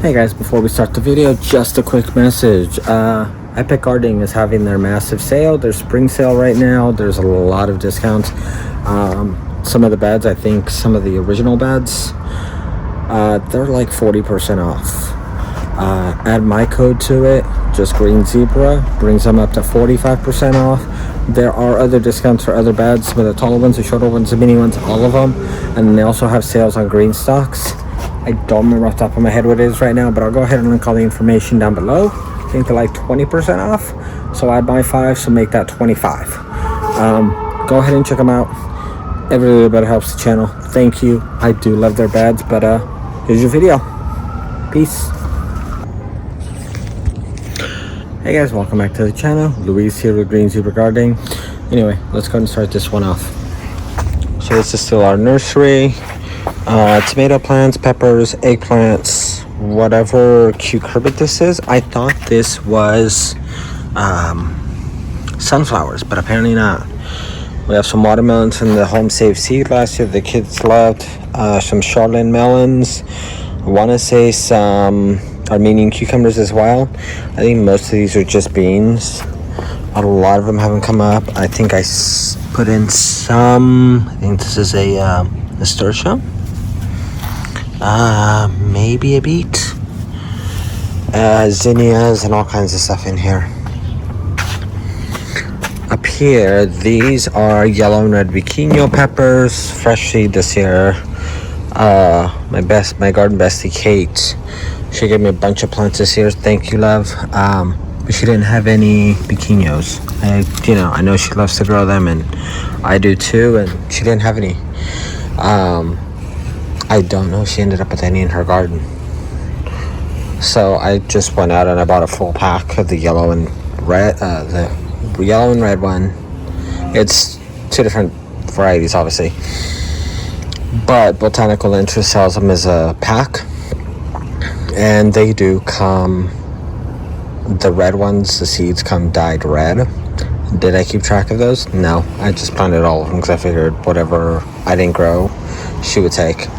Hey guys, before we start the video, just a quick message. Epic Gardening is having their massive sale, their spring sale right now. There's a lot of discounts. Some of the beds, I think some of the original beds, they're like 40% off. Add my code to it, just Green Zebra, brings them up to 45% off. There are other discounts for other beds, some of the taller ones, the shorter ones, the mini ones, all of them. And they also have sales on green stocks. I don't remember off the top of my head what it is right now, but I'll go ahead and link all the information down below. I think they're like 20% off. So add my 5, so make that 25. Go ahead and check them out. Every little bit helps the channel. Thank you. I do love their beds, but here's your video. Peace. Hey guys, welcome back to the channel. Luis here with Green Zebra Gardening. Anyway, let's go and start this one off. So this is still our nursery. Tomato plants, peppers, eggplants, whatever cucurbit this is. I thought this was sunflowers, but apparently not. We have some watermelons in the home saved seed last year the kids loved. Some Charlotte melons. I want to say some Armenian cucumbers as well. I think most of these are just beans. A lot of them haven't come up. I think I put in some. I think this is a nasturtium. Maybe a beet. Zinnias and all kinds of stuff in here. Up here, these are yellow and red Viquino peppers, fresh seed this year. My garden bestie Kate, she gave me a bunch of plants this year. Thank you, love. But she didn't have any Viquinos. I know she loves to grow them, and I do too. And she didn't have any. I don't know if she ended up with any in her garden. So I just went out and I bought a full pack of the yellow and red, one. It's two different varieties, obviously. But Botanical Interest sells them as a pack. And they do come, the red ones, the seeds come dyed red. Did I keep track of those? No, I just planted all of them because I figured whatever I didn't grow, she would take.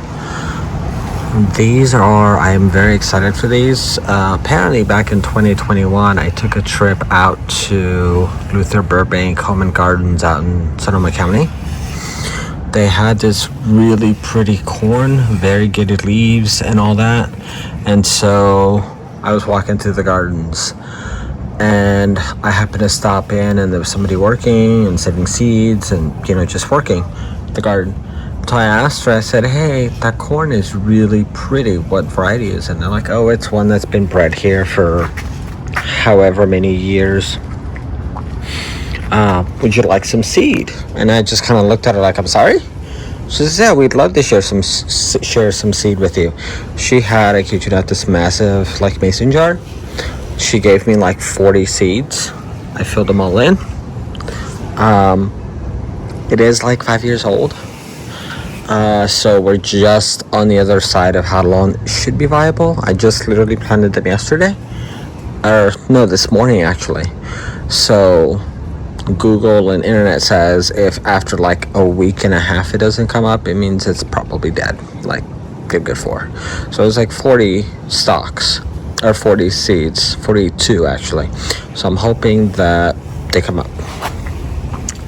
These are, I am very excited for these. Apparently back in 2021, I took a trip out to Luther Burbank Home and Gardens out in Sonoma County. They had this really pretty corn, variegated leaves and all that. And so I was walking through the gardens and I happened to stop in and there was somebody working and saving seeds and, just working the garden. So I asked her, I said, hey, that corn is really pretty. What variety is it? And they're like, oh, it's one that's been bred here for however many years. Would you like some seed? And I just kind of looked at her like, I'm sorry? She says, yeah, we'd love to share some seed with you. She had, I kid you not, this massive like mason jar. She gave me like 40 seeds. I filled them all in. It is like 5 years old. So we're just on the other side of how long it should be viable. I just literally planted them yesterday. This morning actually. So Google and internet says if after like a week and a half it doesn't come up, it means it's probably dead. Like good for. So it's like 40 stalks or 40 seeds, 42 actually. So I'm hoping that they come up.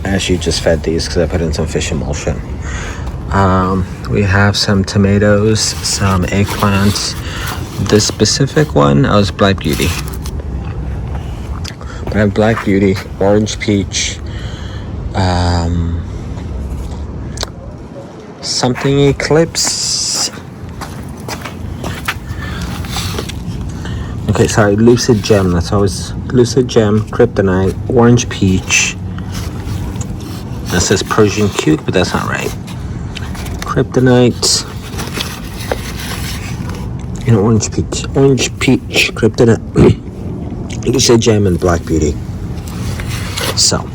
And she just fed these because I put in some fish emulsion. We have some tomatoes, some eggplants. This specific one was Black Beauty. But I have Black Beauty, Orange Peach, something Eclipse. Okay, sorry, Lucid Gem. That's always Lucid Gem, Kryptonite, Orange Peach. That says Persian Cuke, but that's not right. Kryptonite and Orange Peach, Kryptonite, Lucid Gem, and Black Beauty. So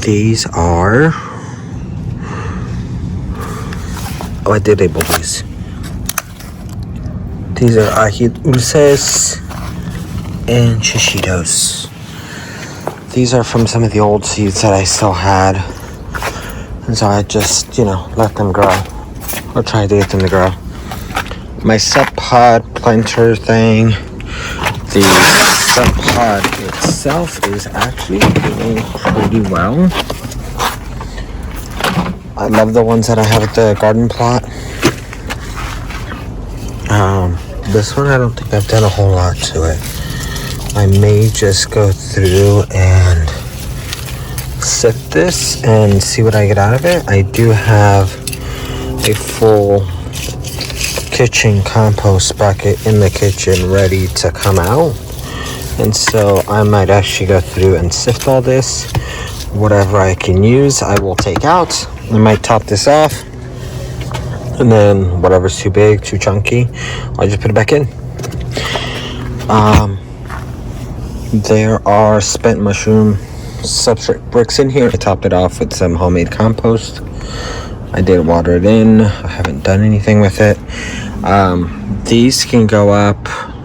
these are, I did label these. These are Ají Dulces and Shishitos. These are from some of the old seeds that I still had. And so I just, let them grow. Or try to get them to grow. my sub pod planter thing. The sub pod itself is actually doing pretty well. I love the ones that I have at the garden plot. This one I don't think I've done a whole lot to it. I may just go through and sift this and see what I get out of it. I do have a full kitchen compost bucket in the kitchen ready to come out, and so I might actually go through and sift all this. Whatever I can use I will take out. I might top this off, and then whatever's too big, too chunky, I'll just put it back in. There are spent mushroom substrate bricks in here. I topped it off with some homemade compost. I did water it in. I haven't done anything with it. These can go up.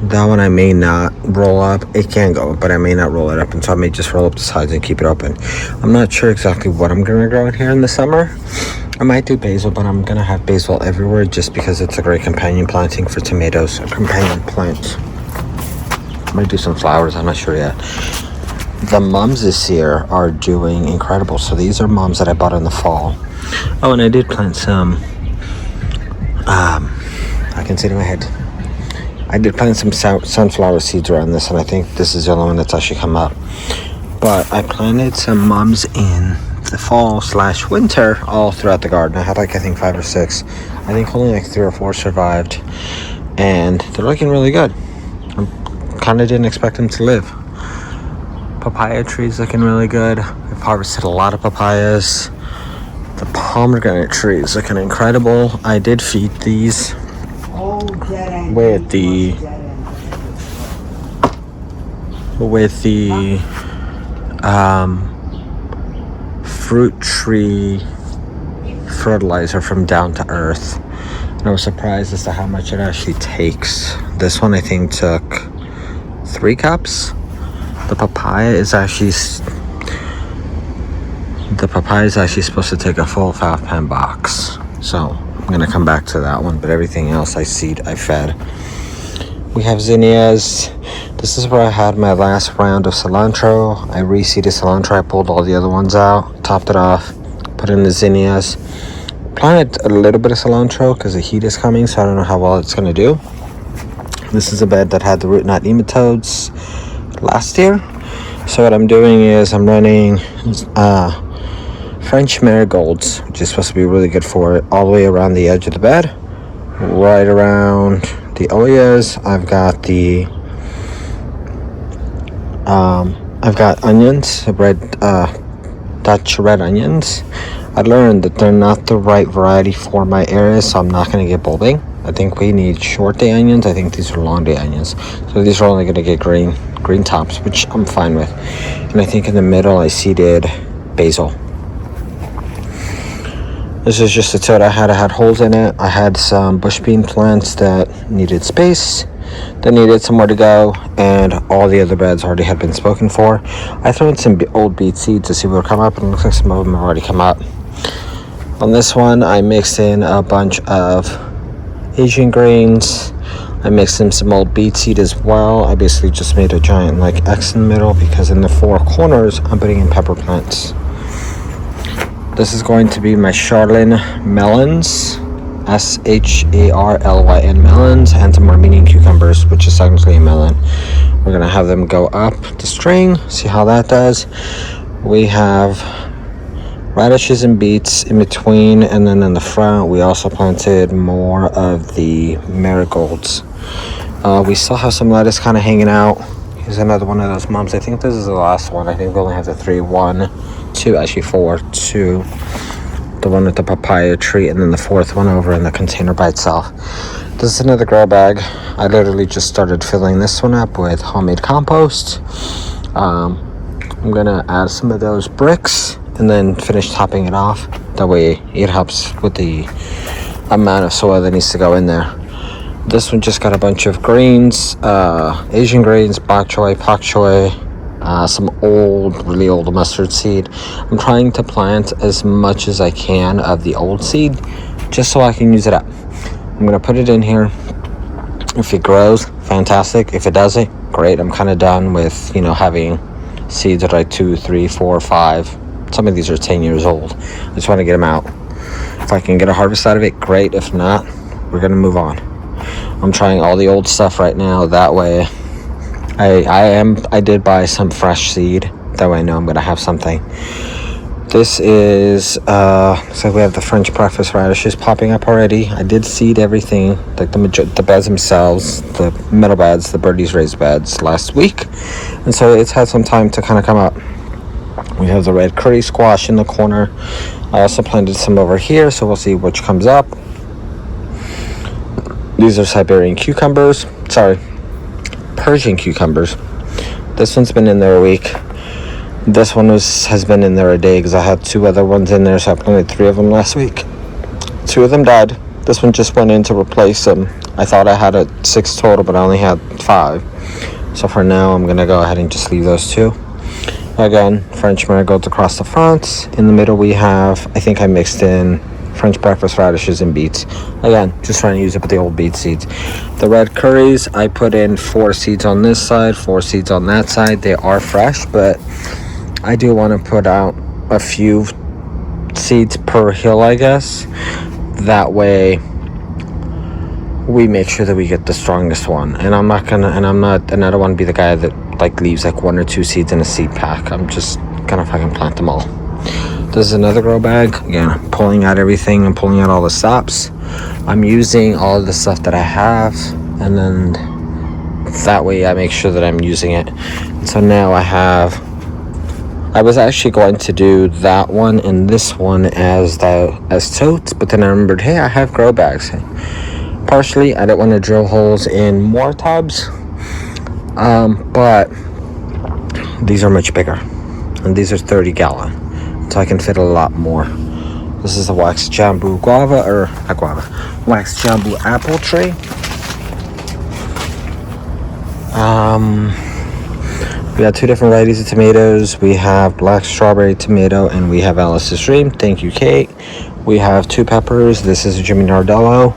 That one I may not roll up. It can go up, but I may not roll it up, and so I may just roll up the sides and keep it open. I'm not sure exactly what I'm gonna grow in here in the summer. I might do basil, but I'm gonna have basil everywhere just because it's a great companion planting for tomatoes. A companion plant. I might do some flowers. I'm not sure yet. The mums this year are doing incredible. So these are mums that I bought in the fall. Oh, and I did plant some. I can see it in my head. I did plant some sunflower seeds around this, and I think this is the only one that's actually come up. But I planted some mums in the fall / winter all throughout the garden. I had I think 5 or 6. I think only 3 or 4 survived, and they're looking really good. I kind of didn't expect them to live. Papaya tree's looking really good. I've harvested a lot of papayas. The pomegranate tree is looking incredible. I did feed these with the fruit tree fertilizer from Down to Earth, and I was surprised as to how much it actually takes. This one I think took 3 cups. The papaya is actually supposed to take a full 5-pound box, so I'm gonna come back to that one. But everything else I fed. We have zinnias. This is where I had my last round of cilantro. I reseeded cilantro. I pulled all the other ones out, topped it off, put in the zinnias. Planted a little bit of cilantro because the heat is coming, so I don't know how well it's gonna do. This is a bed that had the root knot nematodes last year. So what I'm doing is I'm running French marigolds, which is supposed to be really good for it, all the way around the edge of the bed, right around the Oyas. I've got onions, Dutch red onions. I learned that they're not the right variety for my area, so I'm not going to get bulbing. I think we need short day onions. I think these are long day onions, so these are only going to get green tops, which I'm fine with. And I think in the middle I seeded basil. This is just a tote I had holes in it. I had some bush bean plants that needed space, that needed somewhere to go, and all the other beds already had been spoken for. I threw in some old beet seeds to see what would come up, and it looks like some of them have already come up. On this one, I mixed in a bunch of Asian greens. I mixed in some old beet seed as well. I basically just made a giant X in the middle, because in the 4 corners, I'm putting in pepper plants. This is going to be my Charlene melons, SHARLYN melons, and some Armenian cucumbers, which is technically a melon. We're going to have them go up the string, see how that does. We have radishes and beets in between, and then in the front we also planted more of the marigolds. We still have some lettuce kind of hanging out. Here's another one of those mums. I think this is the last one. I think we only have the 3, 1, 2, actually 4, 2. The one with the papaya tree, and then the 4th one over in the container by itself. This is another grow bag. I literally just started filling this one up with homemade compost. I'm gonna add some of those bricks and then finish topping it off. That way it helps with the amount of soil that needs to go in there. This one just got a bunch of greens, Asian greens, bok choy, pak choy, some really old mustard seed. I'm trying to plant as much as I can of the old seed, just so I can use it up. I'm gonna put it in here, If it grows, fantastic. If it doesn't, great. I'm kind of done with, having seeds that are like 2, 3, 4, 5. Some of these are 10 years old. I just want to get them out. If I can get a harvest out of it, great. If not, we're going to move on. I'm trying all the old stuff right now. That way, I did buy some fresh seed. That way I know I'm going to have something. This is, looks like we have the French breakfast radishes popping up already. I did seed everything, like the beds themselves, the middle beds, the birdies raised beds last week. And so it's had some time to kind of come up. We have the red curry squash in the corner. I also planted some over here, so we'll see which comes up. These are Siberian cucumbers. Sorry, Persian cucumbers. This one's been in there a week. This one has been in there a day because I had 2 other ones in there, so I planted 3 of them last week. 2 of them died. This one just went in to replace them. I thought I had 6 total, but I only had 5. So for now, I'm going to go ahead and just leave those 2. Again, French marigolds across the front. In the middle, we have, I think I mixed in French breakfast radishes and beets. Again, just trying to use up the old beet seeds. The red curries, I put in 4 seeds on this side, 4 seeds on that side. They are fresh, but I do want to put out a few seeds per hill, I guess. That way we make sure that we get the strongest one. And I don't want to be the guy that leaves 1 or 2 seeds in a seed pack. I'm just gonna fucking plant them all. This is another grow bag. Again, I'm pulling out everything. I'm pulling out all the stops. I'm using all of the stuff that I have, and then that way I make sure that I'm using it. And so now I was actually going to do that one and this one as totes, but then I remembered, hey, I have grow bags. Partially, I didn't want to drill holes in more tubs, but these are much bigger, and these are 30-gallon, so I can fit a lot more. This is the wax jambu wax jambu apple tree. We have 2 different varieties of tomatoes. We have black strawberry tomato, and we have Alice's Dream. Thank you, Kate. We have 2 peppers. This is a Jimmy Nardello.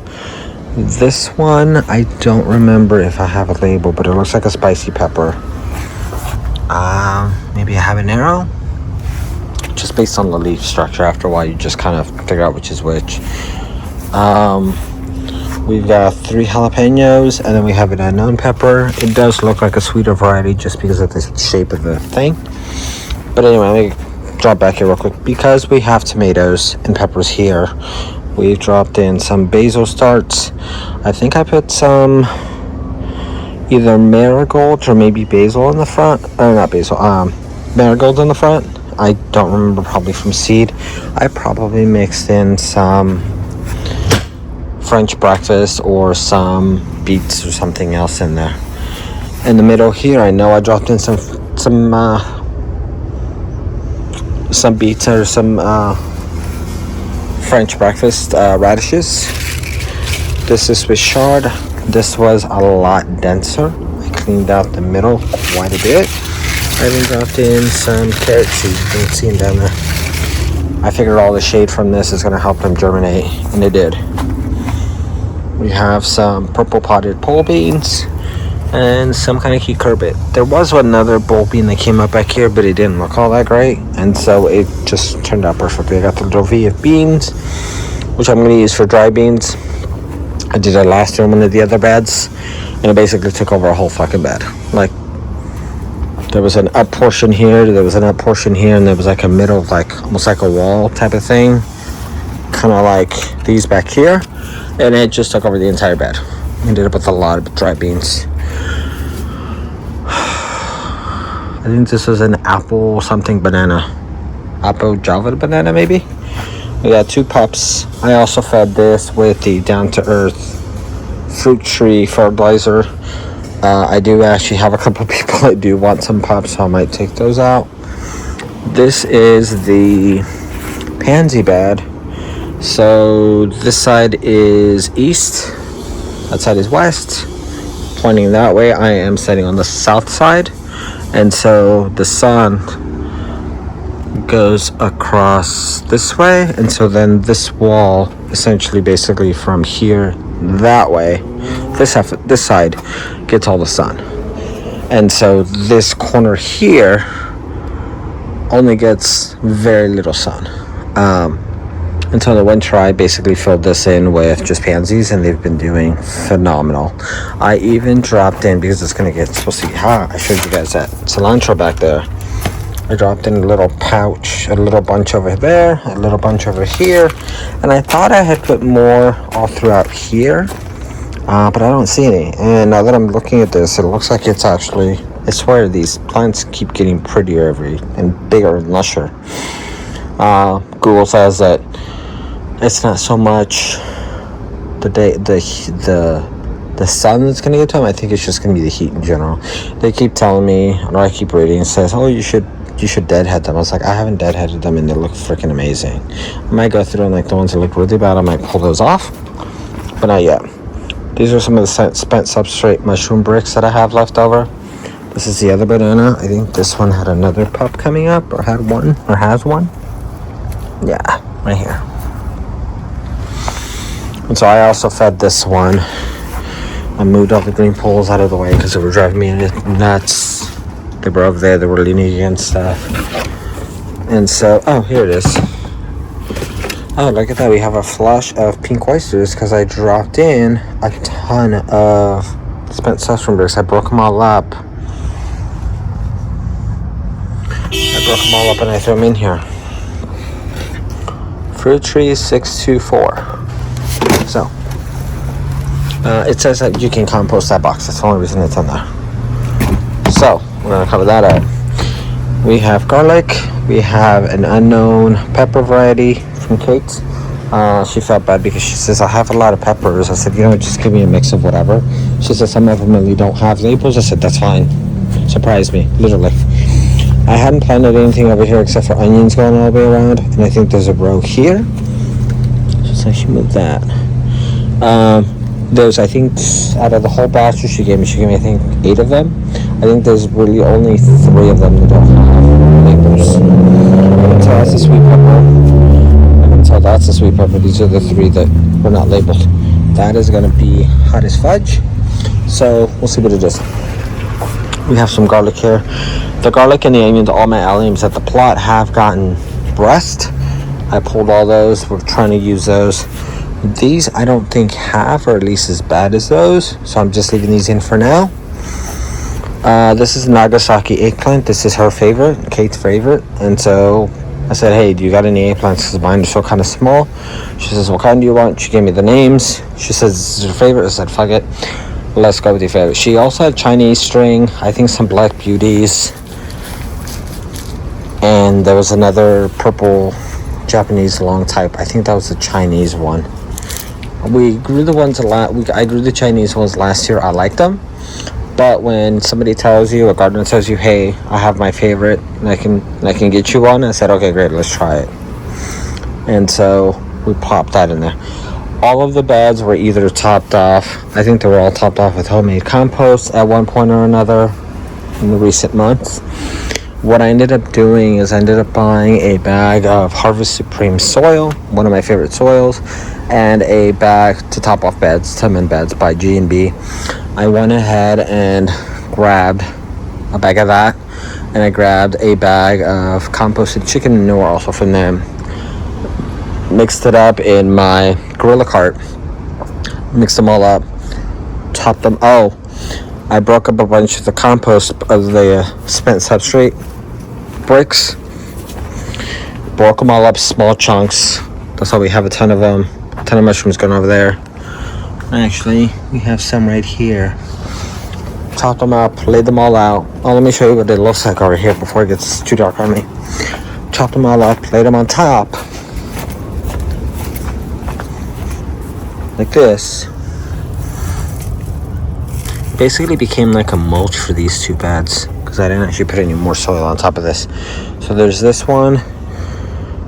This one, I don't remember if I have a label, but it looks like a spicy pepper. Maybe a habanero? Just based on the leaf structure, after a while, you just kind of figure out which is which. We've got 3 jalapenos, and then we have an unknown pepper. It does look like a sweeter variety just because of the shape of the thing. But anyway, let me drop back here real quick. Because we have tomatoes and peppers here, we've dropped in some basil starts. I think I put some either marigolds or maybe basil in the front. Or not basil, marigolds in the front. I don't remember, probably from seed. I probably mixed in some French breakfast or some beets or something else in there. In the middle here, I know I dropped in some beets or some French breakfast radishes. This is Swiss chard. This was a lot denser. I cleaned out the middle quite a bit. I even dropped in some carrot seeds. You can see them down there. I figured all the shade from this is going to help them germinate, and it did. We have some purple potted pole beans and some kind of cucurbit. There was another bulb bean that came up back here, but it didn't look all that great, and so it just turned out perfectly. I got the Dovia beans, which I'm going to use for dry beans. I did it last year in one of the other beds, and it basically took over a whole fucking bed. There was an up portion here, there was an up portion here, and there was a middle, almost like a wall type of thing, kind of like these back here, and it just took over the entire bed. Ended up with a lot of dry beans. I think this was an apple something banana, apple java banana maybe. We got 2 pups. I also fed this with the down to earth fruit tree fertilizer. I do actually have a couple of people that do want some pups, so I might take those out. This is the pansy bed. So this side is east, that side is west. Pointing that way, I am sitting on the south side, and so the sun goes across this way, and so then this wall essentially basically from here that way this side gets all the sun, and so this corner here only gets very little sun. Until the winter, I basically filled this in with just pansies, and they've been doing phenomenal. I even dropped in, because it's going to get supposed to get hot, I showed you guys that cilantro back there. I dropped in a little pouch, a little bunch over there, a little bunch over here, and I thought I had put more all throughout here, but I don't see any. And now that I'm looking at this, it looks like it's actually, I swear these plants keep getting prettier and bigger and lusher. Google says that it's not so much the sun that's going to get to them. I think it's just going to be the heat in general. They keep telling me, or I keep reading, it says, oh, you should deadhead them. I was like, I haven't deadheaded them, and they look freaking amazing. I might go through and like the ones that look really bad, I might pull those off, but not yet. These are some of the spent substrate mushroom bricks that I have left over. This is the other banana. I think this one had another pup coming up, or had one, or has one. Yeah, right here. And so I also fed this one. I moved all the green poles out of the way because they were driving me nuts. They were over there, they were leaning against stuff. And so, oh, here it is. Oh, look at that. We have a flush of pink oysters because I dropped in a ton of spent mushroom bricks. I broke them all up. And I threw them in here. Fruit tree 624. So, it says that you can compost that box. That's the only reason it's in there. So, we're going to cover that up. We have garlic. We have an unknown pepper variety from Kate. She felt bad because she says, I have a lot of peppers. I said, just give me a mix of whatever. She said, some of them really don't have labels. I said, that's fine. Surprised me, literally. I hadn't planted anything over here except for onions going all the way around. And I think there's a row here. So she moved that. There's, I think, out of the whole batch she gave me, I think 8 of them. I think there's really only 3 of them that don't have labels. I can tell that's a sweet pepper. I can tell that's a sweet pepper. These are the 3 that were not labeled. That is going to be hot as fudge. So we'll see what it is. We have some garlic here. The garlic and the onions, all my alliums at the plot have gotten breast. I pulled all those. We're trying to use those. These I don't think have, or at least as bad as those, so I'm just leaving these in for now. This is Nagasaki eggplant. This is her favorite, Kate's favorite, and so I said, hey, do you got any eggplants? Because mine are still kind of small. She says, what kind do you want? She gave me the names. She says, this is her favorite. I said, fuck it, let's go with your favorite. She also had Chinese string, I think some black beauties, and there was another purple Japanese long type. I think that was the Chinese one. We grew the ones I grew the Chinese ones last year. I liked them, but when somebody tells you, a gardener tells you, hey, I have my favorite and I can get you one, I said, okay, great, let's try it. And so we popped that in there. All of the beds were either topped off, I think they were all topped off with homemade compost at one point or another in the recent months. What I ended up doing is I ended up buying a bag of Harvest Supreme soil, one of my favorite soils, and a bag to top off beds, 10-man beds by G&B. I went ahead and grabbed a bag of that, and I grabbed a bag of composted chicken manure also from them. Mixed it up in my Gorilla Cart, mixed them all up, topped them. Oh, I broke up a bunch of the compost of the spent substrate bricks, broke them all up small chunks. That's why we have a ton of mushrooms going over there. Actually, we have some right here. Chopped them up, laid them all out. Oh, let me show you what it looks like over here before it gets too dark on me. Chopped them all up, laid them on top like this. Basically became like a mulch for these 2 beds because I didn't actually put any more soil on top of this. So there's this one,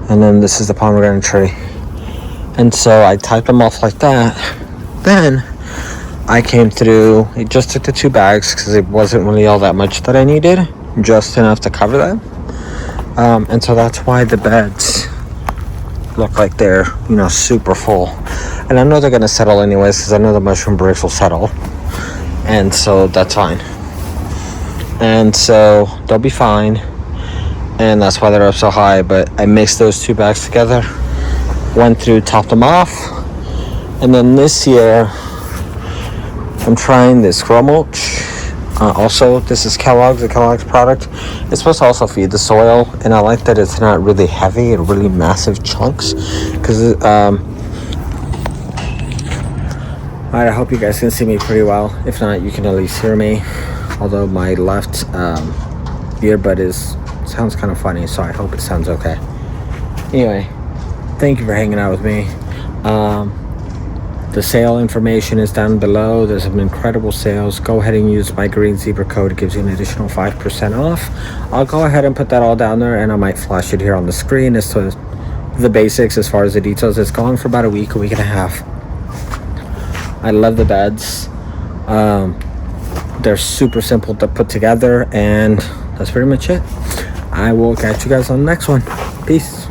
and then this is the pomegranate tree. And so I typed them off like that. Then I came through, it just took the 2 bags because it wasn't really all that much that I needed, just enough to cover them. And so that's why the beds look like they're, you know, super full. And I know they're going to settle anyways, because I know the mushroom bricks will settle. And so that's fine. And so they'll be fine. And that's why they're up so high. But I mixed those 2 bags together, went through, topped them off. And then this year, I'm trying this grow mulch. Also, this is Kellogg's, a Kellogg's product. It's supposed to also feed the soil, and I like that it's not really heavy and really massive chunks. Because, alright, I hope you guys can see me pretty well. If not, you can at least hear me. Although my left earbud sounds kind of funny, so I hope it sounds okay. Anyway, thank you for hanging out with me. The sale information is down below. There's some incredible sales. Go ahead and use my green zebra code. It gives you an additional 5% off. I'll go ahead and put that all down there, and I might flash it here on the screen as to the basics as far as the details. It's going for about a week and a half. I love the beds. They're super simple to put together, and that's pretty much it. I will catch you guys on the next one. Peace.